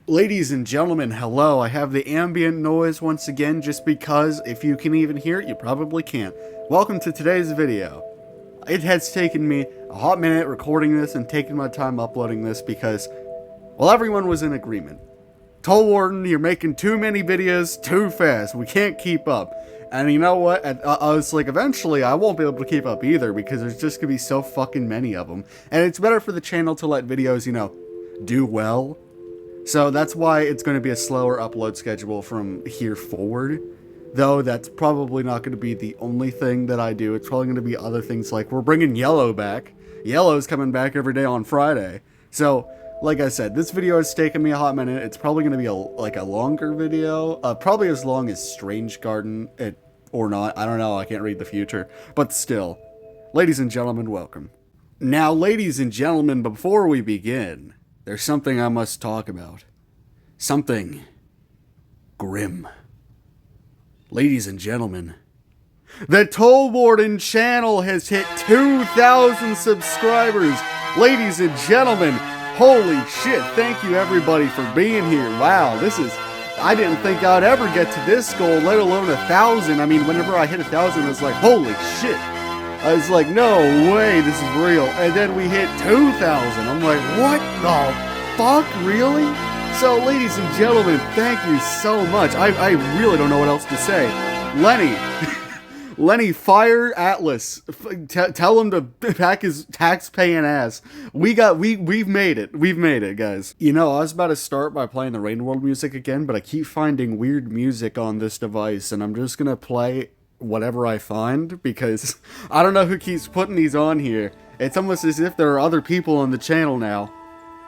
Ladies and gentlemen, hello. I have the ambient noise once again just because if you can even hear it, you probably can't. Welcome to today's video. It has taken me a hot minute recording this and taking my time uploading this because, well, everyone was in agreement. Toll Warden, you're making too many videos too fast. We can't keep up. And you know what? I was like, eventually I won't be able to keep up either because there's just gonna be so fucking many of them. And it's better for the channel to let videos, you know, do well. So that's why it's going to be a slower upload schedule from here forward. Though that's probably not going to be the only thing that I do. It's probably going to be other things like we're bringing Yellow back. Yellow's coming back every day on Friday. So, like I said, this video has taken me a hot minute. It's probably going to be a longer video. Probably as long as Strange Garden or not. I don't know. I can't read the future. But still, ladies and gentlemen, welcome. Now, ladies and gentlemen, before we begin, there's something I must talk about. Something grim. Ladies and gentlemen, the Toll Warden channel has hit 2,000 subscribers. Ladies and gentlemen, holy shit, thank you everybody for being here. Wow, I didn't think I'd ever get to this goal, let alone 1,000. I mean, whenever I hit 1,000, I was like, holy shit. I was like, no way, this is real. And then we hit 2,000. I'm like, what the fuck, really? So, ladies and gentlemen, thank you so much. I really don't know what else to say. Lenny, fire Atlas. Tell him to pack his tax-paying ass. We've made it. We've made it, guys. You know, I was about to start by playing the Rain World music again, but I keep finding weird music on this device, and I'm just gonna play whatever I find, because I don't know who keeps putting these on here. It's almost as if there are other people on the channel now.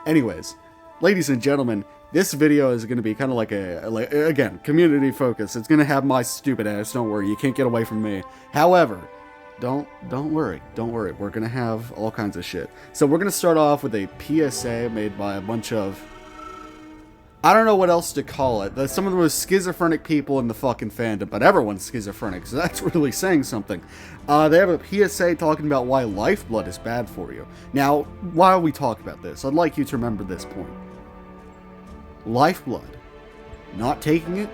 Anyways, ladies and gentlemen, this video is going to be kind of like again, community focus. It's going to have my stupid ass, don't worry, you can't get away from me. However, don't worry, we're going to have all kinds of shit. So we're going to start off with a PSA made by a bunch of, I don't know what else to call it. Some of the most schizophrenic people in the fucking fandom, but everyone's schizophrenic, so that's really saying something. They have a PSA talking about why Lifeblood is bad for you. Now, while we talk about this, I'd like you to remember this point. Lifeblood, not taking it,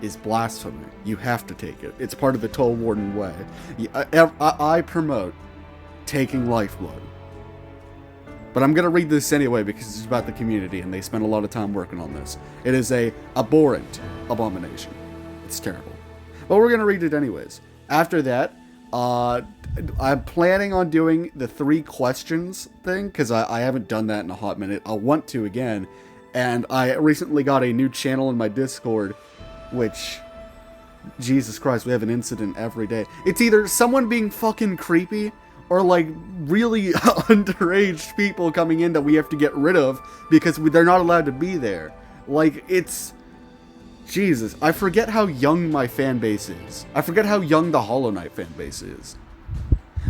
is blasphemy. You have to take it. It's part of the Toll Warden way. I promote taking Lifeblood. But I'm going to read this anyway because it's about the community and they spent a lot of time working on this. It is a abhorrent abomination. It's terrible. But we're going to read it anyways. After that, I'm planning on doing the 3 questions thing because I haven't done that in a hot minute. I want to again. And I recently got a new channel in my Discord, which, Jesus Christ, we have an incident every day. It's either someone being fucking creepy or like really underage people coming in that we have to get rid of because they're not allowed to be there. Like, it's... Jesus, I forget how young my fan base is. I forget how young the Hollow Knight fan base is.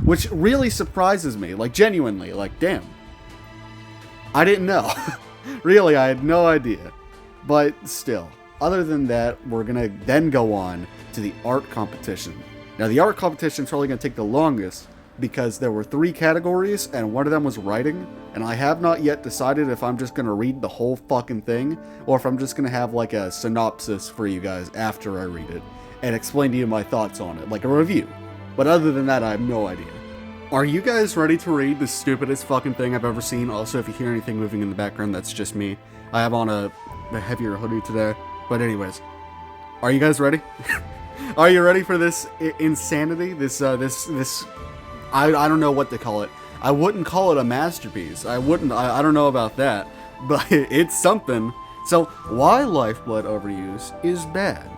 Which really surprises me, like genuinely, like damn. I didn't know. Really, I had no idea. But still, other than that, we're gonna then go on to the art competition. Now the art competition is probably gonna take the longest because there were 3 categories and one of them was writing, and I have not yet decided if I'm just gonna read the whole fucking thing or if I'm just gonna have like a synopsis for you guys after I read it and explain to you my thoughts on it, like a review. But other than that, I have no idea. Are you guys ready to read the stupidest fucking thing I've ever seen? Also, if you hear anything moving in the background, that's just me. I have on a heavier hoodie today. But anyways, are you guys ready? Are you ready for this insanity? This I don't know what to call it. I wouldn't call it a masterpiece. I don't know about that. But it's something. So, why Lifeblood overuse is bad.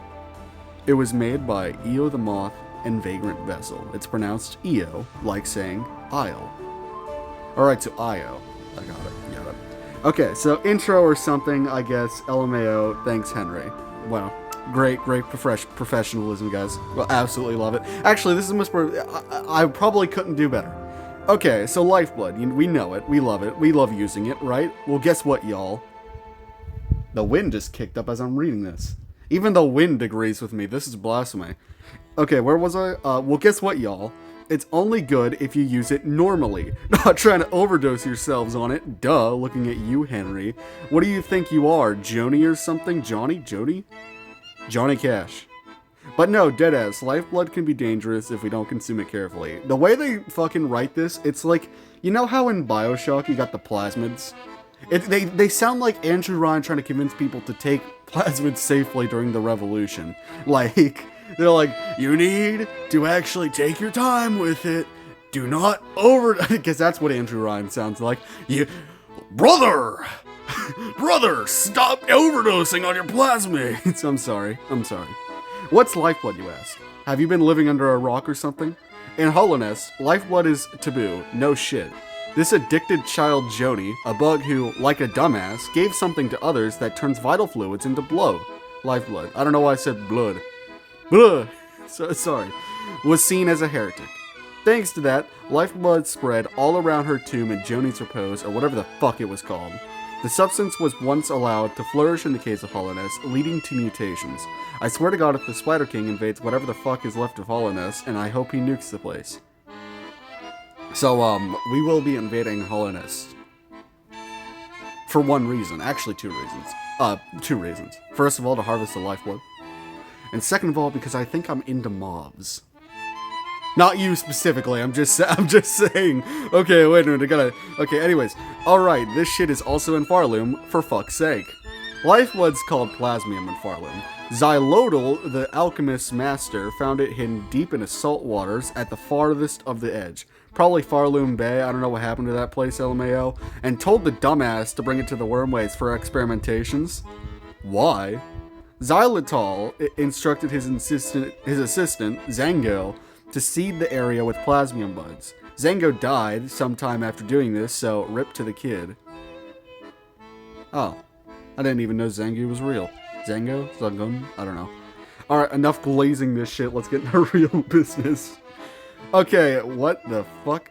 It was made by Io the Moth and Vagrant Vessel. It's pronounced Io, like saying Isle. Alright, so Io. I got it. Okay, so intro or something, I guess. LMAO, thanks Henry. Wow. Great professionalism, guys. Well, absolutely love it. Actually, this is I probably couldn't do better. Okay, so Lifeblood, we know it, we love it, we love using it, right? Well, guess what, y'all? The wind just kicked up as I'm reading this. Even the wind agrees with me, this is blasphemy. Okay, where was I? Well, guess what, y'all? It's only good if you use it normally, not trying to overdose yourselves on it. Duh, looking at you, Henry. What do you think you are, Joni or something? Johnny? Jody? Johnny Cash. But no, deadass, lifeblood can be dangerous if we don't consume it carefully. The way they fucking write this, it's like, you know how in BioShock you got the plasmids? They sound like Andrew Ryan trying to convince people to take plasmids safely during the revolution. Like, they're like, you need to actually take your time with it. Do not because that's what Andrew Ryan sounds like. Brother, stop overdosing on your plasmids. I'm sorry. What's lifeblood, you ask? Have you been living under a rock or something? In Hollowness, lifeblood is taboo. No shit. This addicted child Joni, a bug who, like a dumbass, gave something to others that turns vital fluids into lifeblood. I don't know why I said blood. Sorry. Was seen as a heretic. Thanks to that, lifeblood spread all around her tomb in Joni's repose, or whatever the fuck it was called. The substance was once allowed to flourish in the case of Hollowness, leading to mutations. I swear to God if the Spider King invades whatever the fuck is left of Hollowness, and I hope he nukes the place. So, we will be invading Hollowness. For one reason. Actually, two reasons. First of all, to harvest the lifeblood. And second of all, because I think I'm into mobs. Not you specifically, I'm just saying. Okay, wait a minute, Okay, anyways. Alright, this shit is also in Farloom, for fuck's sake. Lifeblood's called plasmium in Farloom. Xylodal, the alchemist's master, found it hidden deep in the salt waters at the farthest of the edge. Probably Farloom Bay, I don't know what happened to that place, LMAO, and told the dumbass to bring it to the Wormways for experimentations. Why? Xylitol instructed his assistant, Zango, to seed the area with plasmium buds. Zango died sometime after doing this, so rip to the kid. Oh, I didn't even know Zango was real. Zangon? I don't know. Alright, enough glazing this shit, let's get into real business. Okay, what the fuck?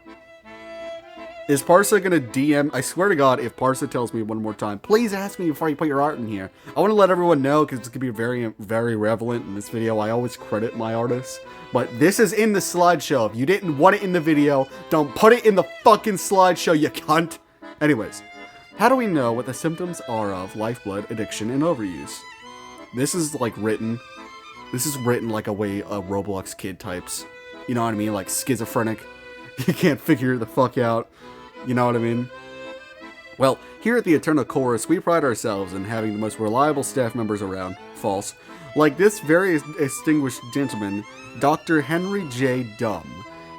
Is Parsa gonna DM? I swear to God, if Parsa tells me one more time, please ask me before you put your art in here. I want to let everyone know, because it's gonna be very, very relevant in this video. I always credit my artists. But this is in the slideshow. If you didn't want it in the video, don't put it in the fucking slideshow, you cunt! Anyways, how do we know what the symptoms are of lifeblood addiction and overuse? This is written like a way a Roblox kid types. You know what I mean? Like schizophrenic. You can't figure the fuck out. You know what I mean? Well, here at the Eternal Chorus, we pride ourselves in having the most reliable staff members around. False. Like this very distinguished gentleman, Dr. Henry J. Dumb.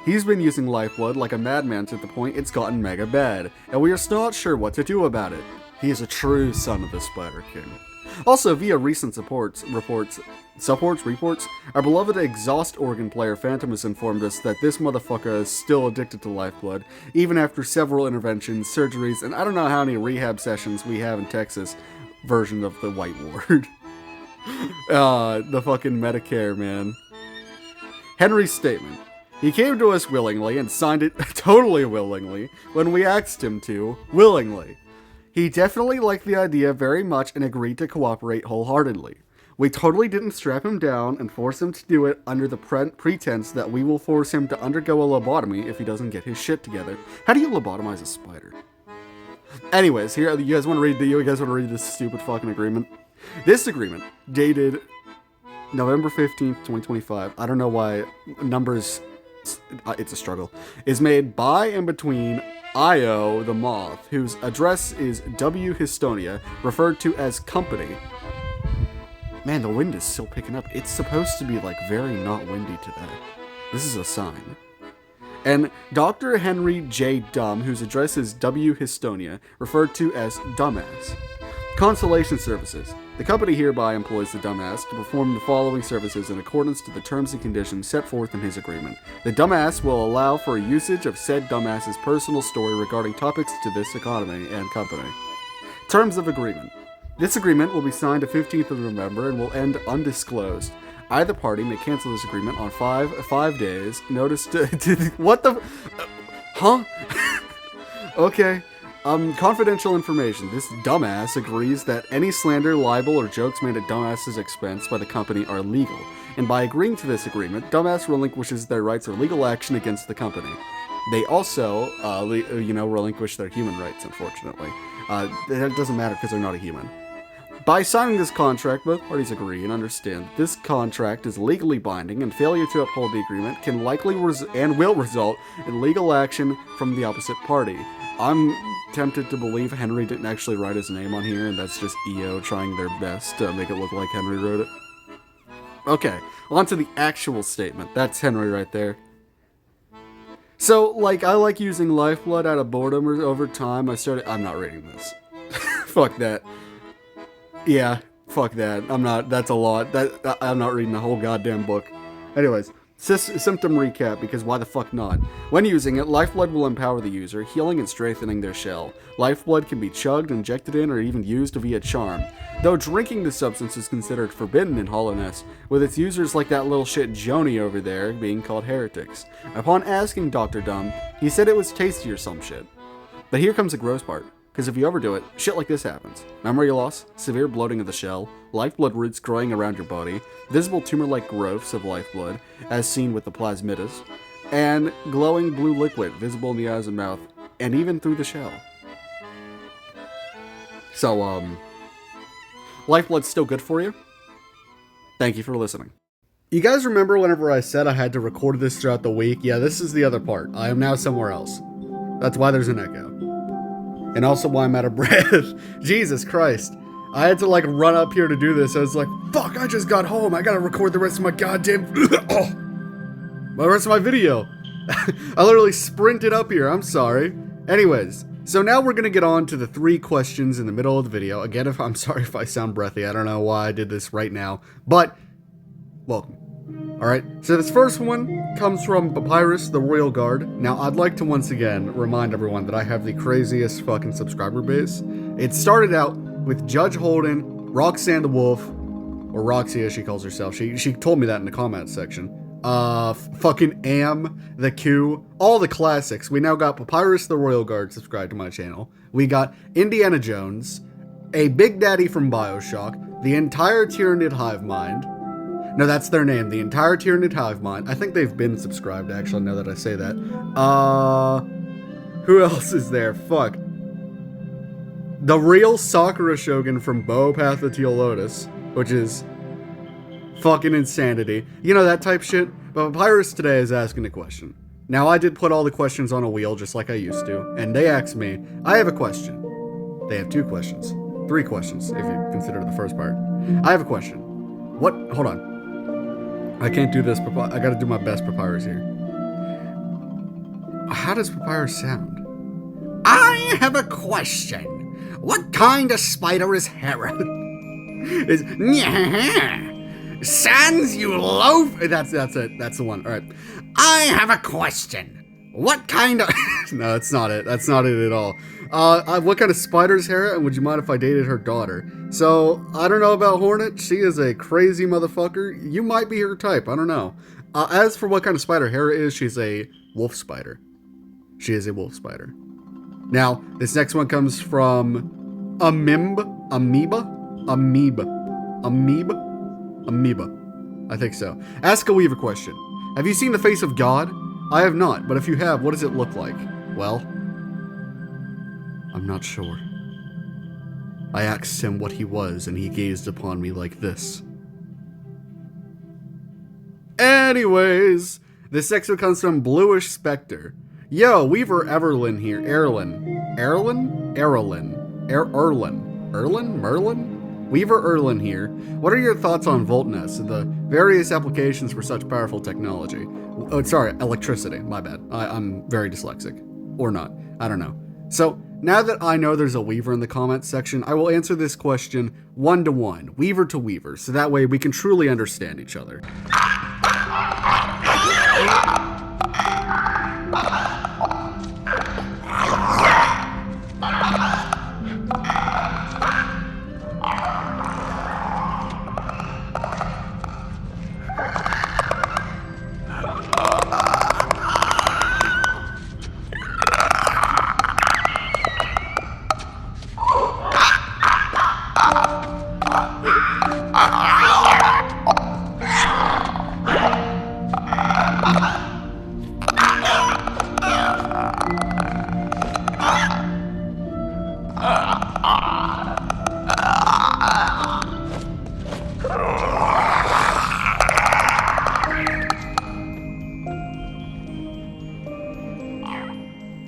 He's been using lifeblood like a madman to the point it's gotten mega bad, and we are still not sure what to do about it. He is a true son of the Spider King. Also, via recent reports, our beloved exhaust organ player Phantom has informed us that this motherfucker is still addicted to lifeblood, even after several interventions, surgeries, and I don't know how many rehab sessions we have in Texas version of the white ward. The fucking Medicare, man. Henry's statement. He came to us willingly and signed it totally willingly when we asked him to, willingly. He definitely liked the idea very much and agreed to cooperate wholeheartedly. We totally didn't strap him down and force him to do it under the pretense that we will force him to undergo a lobotomy if he doesn't get his shit together. How do you lobotomize a spider? Anyways, here, you guys want to read this stupid fucking agreement? This agreement, dated November 15th, 2025, I don't know why numbers, it's a struggle, is made by and between Io the Moth, whose address is W Histonia, referred to as Company. Man, the wind is still picking up. It's supposed to be, very not windy today. This is a sign. And Dr. Henry J. Dumb, whose address is W Histonia, referred to as Dumbass. Consolation Services. The company hereby employs the dumbass to perform the following services in accordance to the terms and conditions set forth in his agreement. The dumbass will allow for usage of said dumbass's personal story regarding topics to this economy and company. Terms of agreement. This agreement will be signed the 15th of November and will end undisclosed. Either party may cancel this agreement on five days. Notice to what the... huh? Okay. Confidential information. This dumbass agrees that any slander, libel, or jokes made at dumbass's expense by the company are legal. and by agreeing to this agreement, Dumbass relinquishes their rights or legal action against the company. They also, relinquish their human rights, unfortunately. That doesn't matter because they're not a human. By signing this contract, both parties agree and understand that this contract is legally binding, and failure to uphold the agreement can likely and will result in legal action from the opposite party. I'm tempted to believe Henry didn't actually write his name on here, and that's just EO trying their best to make it look like Henry wrote it. Okay, on to the actual statement. That's Henry right there. So, I like using Lifeblood out of boredom over time. I'm not reading this. Fuck that. Yeah, fuck that. That's a lot. I'm not reading the whole goddamn book. Anyways, symptom recap, because why the fuck not? When using it, Lifeblood will empower the user, healing and strengthening their shell. Lifeblood can be chugged, injected in, or even used via charm. Though drinking the substance is considered forbidden in Hollowness, with its users like that little shit Joni over there being called heretics. Upon asking Dr. Dumb, he said it was tasty or some shit. But here comes the gross part. Because if you overdo it, shit like this happens. Memory loss, severe bloating of the shell, lifeblood roots growing around your body, visible tumor-like growths of lifeblood, as seen with the plasmidas, and glowing blue liquid visible in the eyes and mouth, and even through the shell. So, lifeblood's still good for you? Thank you for listening. You guys remember whenever I said I had to record this throughout the week? Yeah, this is the other part. I am now somewhere else. That's why there's an echo. And also why I'm out of breath. Jesus Christ. I had to run up here to do this. I was like, fuck, I just got home. I gotta record the rest of my goddamn... the rest of my video. I literally sprinted up here. I'm sorry. Anyways, so now we're gonna get on to the 3 questions in the middle of the video. Again, I'm sorry if I sound breathy. I don't know why I did this right now. But, welcome. Alright, so this first one comes from Papyrus, the Royal Guard. Now, I'd like to once again remind everyone that I have the craziest fucking subscriber base. It started out with Judge Holden, Roxanne the Wolf, or Roxy as she calls herself. She told me that in the comments section. Fucking Am, the Q, all the classics. We now got Papyrus, the Royal Guard subscribed to my channel. We got Indiana Jones, a Big Daddy from BioShock, the entire Tyranid Hive Mind. No, that's their name. The entire Tyranid Hive Mind. I think they've been subscribed, actually, now that I say that. Who else is there? Fuck. The real Sakura Shogun from Bow Path of Teal Lotus, which is fucking insanity. You know, that type shit. But Papyrus today is asking a question. Now, I did put all the questions on a wheel, just like I used to, and they asked me, I have a question. They have 2 questions. 3 questions, if you consider the first part. I have a question. Hold on. I can't do this. I gotta do my best Papyrus here. How does Papyrus sound? I have a question. What kind of spider is Hera? Sans you loaf. That's it. That's the one. All right. I have a question. What kind of... No, that's not it. That's not it at all. What kind of spider is Hera, and would you mind if I dated her daughter? So, I don't know about Hornet. She is a crazy motherfucker. You might be her type. I don't know. As for what kind of spider Hera is, she's a wolf spider. She is a wolf spider. Now, this next one comes from Amoeba. I think so. Ask a Weaver question. Have you seen the face of God? I have not, but if you have, what does it look like? Well, I'm not sure. I asked him what he was, and he gazed upon me like this. Anyways, this next one comes from Bluish Spectre. Yo, Weaver Everlyn here. Merlin? Weaver Erlin here. What are your thoughts on Voltness and the various applications for such powerful technology? Oh, sorry, electricity. My bad. I'm very dyslexic. Or not. I don't know. So, now that I know there's a Weaver in the comments section, I will answer this question 1-to-1, Weaver to Weaver, so that way we can truly understand each other.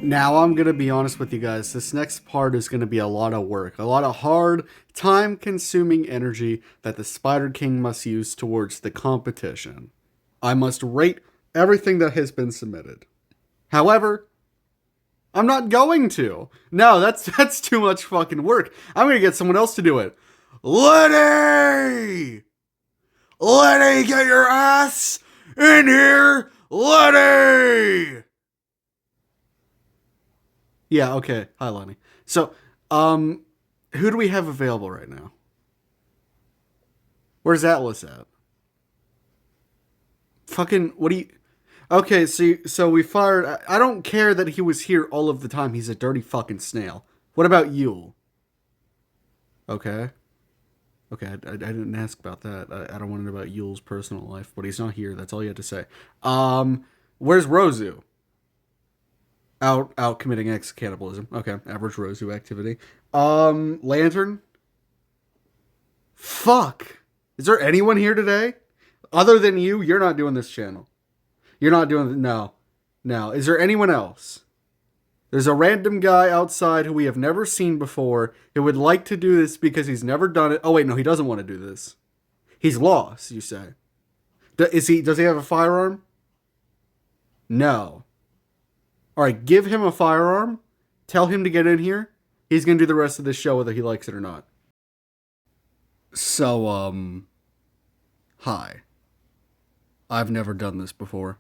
Now I'm going to be honest with you guys. This next part is going to be a lot of work. A lot of hard, time-consuming energy that the Spider King must use towards the competition. I must rate everything that has been submitted. However, I'm not going to. No, that's too much fucking work. I'm going to get someone else to do it. Letty! Letty, get your ass in here! Letty! Yeah, okay. Hi, Lenny. So, who do we have available right now? Where's Atlas at? Fucking, what do you... Okay, so we fired... I don't care that he was here all of the time. He's a dirty fucking snail. What about Yule? Okay. Okay, I didn't ask about that. I don't want to know about Yule's personal life, but he's not here. That's all you had to say. Where's Rozu? Out committing cannibalism. Okay, average Rozu activity. Lantern? Fuck. Is there anyone here today? Other than you, you're not doing this channel. You're not doing... No. No. Is there anyone else? There's a random guy outside who we have never seen before who would like to do this because he's never done it. Oh, wait, no, he doesn't want to do this. He's lost, you say. Does he have a firearm? No. Alright, give him a firearm. Tell him to get in here. He's going to do the rest of this show whether he likes it or not. So, hi. I've never done this before.